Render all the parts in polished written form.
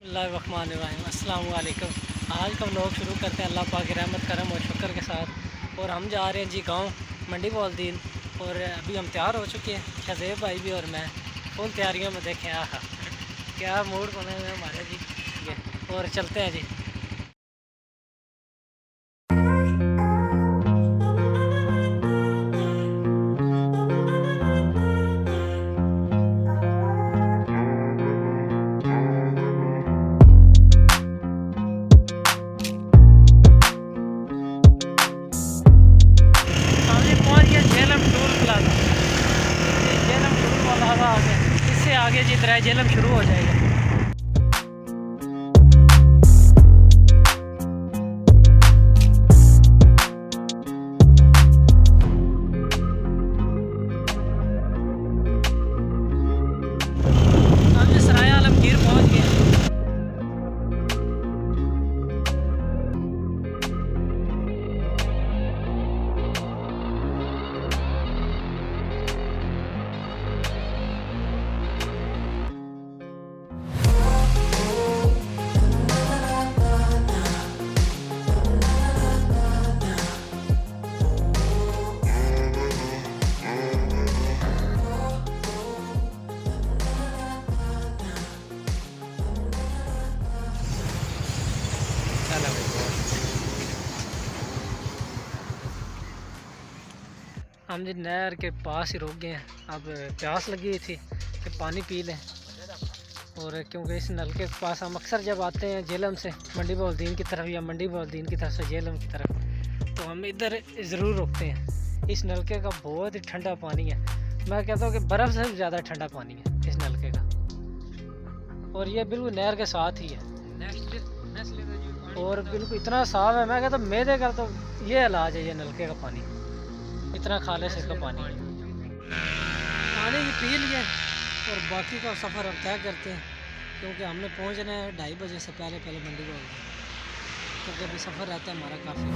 अस्सलाम वालेकुम। आज का व्लॉग शुरू करते हैं अल्लाह पाक की रहमत करम और शुक्र के साथ। और हम जा रहे हैं जी गांव मंडी बौलदीन। और अभी हम तैयार हो चुके हैं, शहज़ेब भाई भी और मैं फुल तैयारियों में। देखें क्या मूड बने हुए हमारे जी ये। और चलते हैं जी। इससे आगे जी तरह झेलम शुरू हो जाएगा। हम जी सराय आलमगीर पहुंच गए। हम जी नहर के पास ही रुक गए हैं। अब प्यास लगी हुई थी कि पानी पी लें। और क्योंकि इस नलके के पास हम अक्सर जब आते हैं झेलम से मंडी बौलदीन की तरफ या मंडी बौलदीन की तरफ से झेलम की तरफ, तो हम इधर ज़रूर रुकते हैं। इस नलके का बहुत ही ठंडा पानी है। मैं कहता हूँ कि बर्फ़ से भी ज़्यादा ठंडा पानी है इस नलके का। और ये बिल्कुल नहर के साथ ही है और बिल्कुल इतना साफ़ है। मैं कहता हूँ मैदे का तो ये इलाज है, ये नलके का पानी इतना खाले से इसका पानी की पी लिया। और बाकी का सफ़र अब तय करते हैं, क्योंकि हमने पहुंचना है 2:30 बजे से पहले मंडी को, क्योंकि अभी सफ़र रहता है हमारा काफ़ी।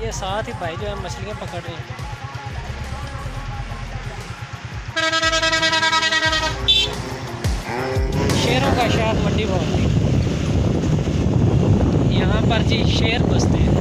ये साथ ही भाई जो है मछलियाँ पकड़ रहे हैं। शेरों का शहर मंडी बौलदीन, यहाँ पर जी शेर बसते हैं।